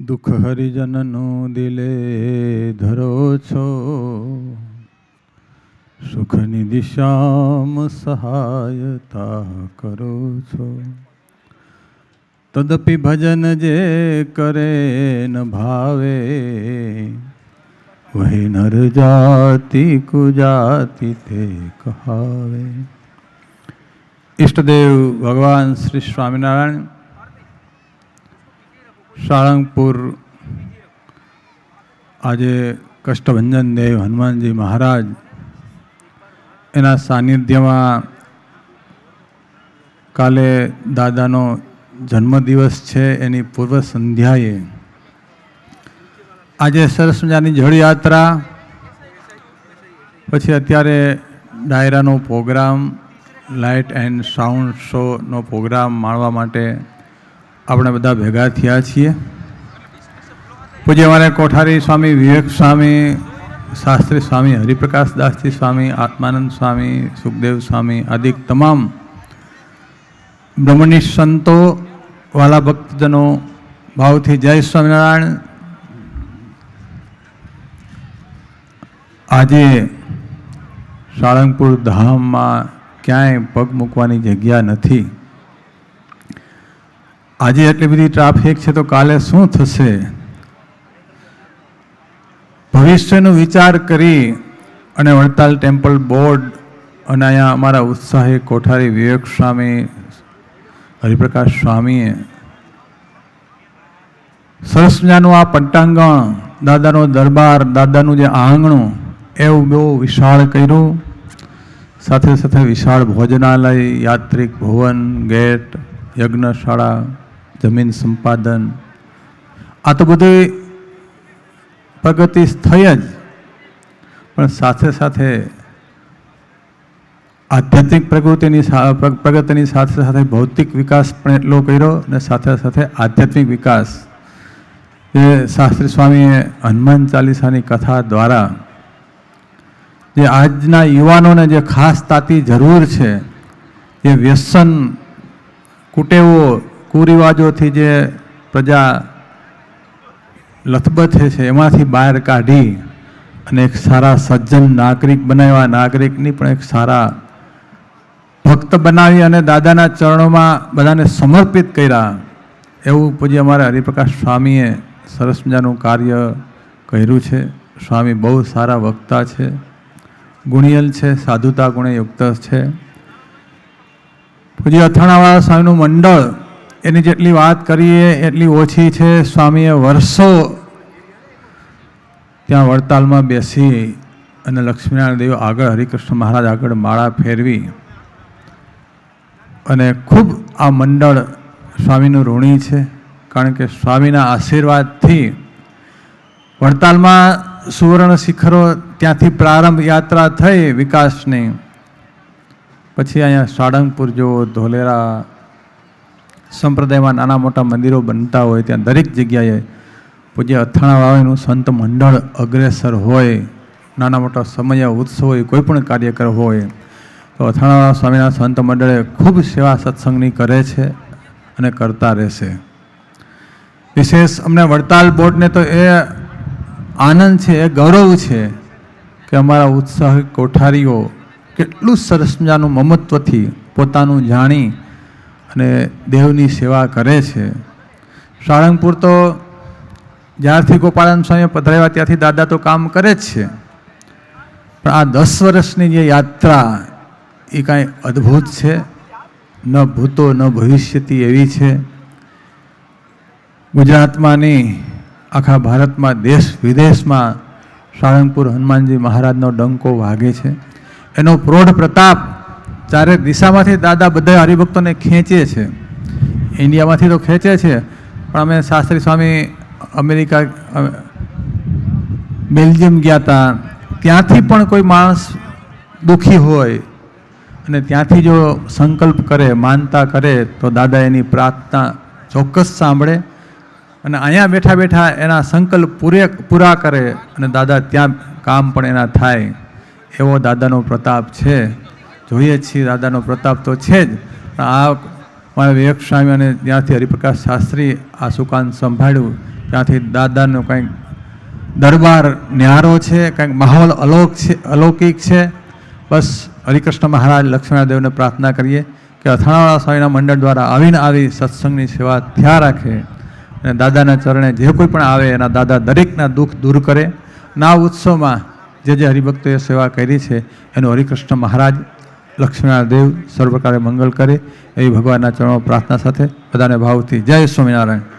દુઃખ હરિજનનું દિલે ધરો છો, સુખની દિશામાં સહાયતા કરો છો. તદપી ભજન જે કરે ન ભાવે, વહી નર જાતિ કુજાતિ તે કહાવે. ઈષ્ટદેવ ભગવાન શ્રી સ્વામિનારાયણ સાળંગપુર આજે કષ્ટભંજન દેવ હનુમાનજી મહારાજ એના સાનિધ્યમાં કાલે દાદાનો જન્મદિવસ છે. એની પૂર્વ સંધ્યાએ આજે સરસ મજાની જળયાત્રા, પછી અત્યારે ડાયરાનો પ્રોગ્રામ, લાઇટ એન્ડ સાઉન્ડ શોનો પ્રોગ્રામ માણવા માટે આપણે બધા ભેગા થયા છીએ. પૂજ્ય અમારે કોઠારી સ્વામી વિવેક સ્વામી, શાસ્ત્રી સ્વામી હરિપ્રકાશદાસજી સ્વામી, આત્માનંદ સ્વામી, સુખદેવ સ્વામી આદિ તમામ બ્રહ્મનિષ્ઠ સંતો, વાલા ભક્તજનો ભાવથી જય સ્વામિનારાયણ. આજે સાળંગપુર ધામમાં ક્યાંય પગ મૂકવાની જગ્યા નથી. આજે એટલી બધી ટ્રાફિક છે તો કાલે શું થશે? ભવિષ્યનો વિચાર કરી અને વડતાલ ટેમ્પલ બોર્ડ અને અહીંયા અમારા ઉત્સાહી કોઠારી વિવેક સ્વામી, હરિપ્રકાશ સ્વામીએ સરસ મજાનું આ પટ્ટાંગણ, દાદાનો દરબાર, દાદાનું જે આંગણું એવું બહુ વિશાળ કર્યું. સાથે સાથે વિશાળ ભોજનાલય, યાત્રિક ભવન, ગેટ, યજ્ઞશાળા, જમીન સંપાદન, આ તો બધી પ્રગતિ થઈ જ, પણ સાથે સાથે આધ્યાત્મિક પ્રગતિની સાથે સાથે ભૌતિક વિકાસ પણ એટલો કર્યો અને સાથે સાથે આધ્યાત્મિક વિકાસ એ શાસ્ત્રી સ્વામીએ હનુમાન ચાલીસાની કથા દ્વારા જે આજના યુવાનોને જે ખાસ તાતી જરૂર છે, જે વ્યસન, કુટેવો, કુરિવાજોથી જે પ્રજા લથબથે છે એમાંથી બહાર કાઢી અને એક સારા સજ્જન નાગરિક બનાવ્યા, નાગરિકની પણ એક સારા ભક્ત બનાવી અને દાદાના ચરણોમાં બધાને સમર્પિત કર્યા. એવું પૂજ્ય અમારા હરિપ્રકાશ સ્વામીએ સરસ મજાનું કાર્ય કર્યું છે. સ્વામી બહુ સારા વક્તા છે, ગુણિયલ છે, સાધુતા ગુણે યુક્ત છે. પૂજ્ય અથાણાવાળા સ્વામીનું મંડળ, એની જેટલી વાત કરીએ એટલી ઓછી છે. સ્વામીએ વર્ષો ત્યાં વડતાલમાં બેસી અને લક્ષ્મીનારાયણ દેવ આગળ, હરિકૃષ્ણ મહારાજ આગળ માળા ફેરવી અને ખૂબ આ મંડળ સ્વામીનું ઋણી છે. કારણ કે સ્વામીના આશીર્વાદથી વડતાલમાં સુવર્ણ શિખરો, ત્યાંથી પ્રારંભ યાત્રા થઈ વિકાસની. પછી અહીંયા સાળંગપુર જેવો, ધોલેરા સંપ્રદાયમાં નાના મોટા મંદિરો બનતા હોય, ત્યાં દરેક જગ્યાએ પૂજ્ય અથાણાવાળાનું સંત મંડળ અગ્રેસર હોય. નાના મોટા સમય ઉત્સવ હોય, કોઈ પણ કાર્યક્રમ હોય તો અથાણાવાળા સ્વામીના સંત મંડળે ખૂબ સેવા સત્સંગની કરે છે અને કરતા રહેશે. વિશેષ અમને વડતાલ બોર્ડને તો એ આનંદ છે, એ ગૌરવ છે કે અમારા ઉત્સાહી કોઠારીઓ કેટલું સરસ મજાનું મમત્વથી પોતાનું જાણી અને દેવની સેવા કરે છે. સાળંગપુર તો જ્યારથી ગોપાળાનંદ સ્વામીએ પધરાવ્યા ત્યાંથી દાદા તો કામ કરે જ છે, પણ આ 10 વર્ષની જે યાત્રા એ કાંઈ અદ્ભુત છે. ન ભૂતો ન ભવિષ્યથી એવી છે. ગુજરાતમાં નહીં, આખા ભારતમાં, દેશ વિદેશમાં સાળંગપુર હનુમાનજી મહારાજનો ડંકો વાગે છે. એનો પ્રૌઢ પ્રતાપ ચારે દિશામાંથી દાદા બધા હરિભક્તોને ખેંચે છે. ઇન્ડિયામાંથી તો ખેંચે છે, પણ અમે શાસ્ત્રી સ્વામી અમેરિકા, બેલ્જિયમ ગયા હતા, ત્યાંથી પણ કોઈ માણસ દુઃખી હોય અને ત્યાંથી જો સંકલ્પ કરે, માનતા કરે તો દાદા એની પ્રાર્થના ચોક્કસ સાંભળે અને અહીંયા બેઠા બેઠા એના સંકલ્પ પૂરા કરે અને દાદા ત્યાં કામ પણ એના થાય. એવો દાદાનો પ્રતાપ છે. જોઈએ છીએ દાદાનો પ્રતાપ તો છે જ, પણ આ મારા વિવેક સ્વામી અને ત્યાંથી હરિપ્રકાશ શાસ્ત્રી આ સુકાન સંભાળ્યું ત્યાંથી દાદાનો કંઈક દરબાર ન્યારો છે, કંઈક માહોલ અલૌકિક છે. બસ હરિકૃષ્ણ મહારાજ લક્ષ્મણદેવને પ્રાર્થના કરીએ કે અથાણાવાળા સ્વામીના મંડળ દ્વારા આવીને આવી સત્સંગની સેવા થયા રાખે અને દાદાના ચરણે જે કોઈ પણ આવે એના દાદા દરેકના દુઃખ દૂર કરે. ના ઉત્સવમાં જે હરિભક્તોએ સેવા કરી છે એનું હરિકૃષ્ણ મહારાજ લક્ષ્મણદેવ સર્વ પ્રકારે મંગલ કરે એવી ભગવાનના ચરણો પ્રાર્થના સાથે બધાને ભાવથી જય સ્વામિનારાયણ.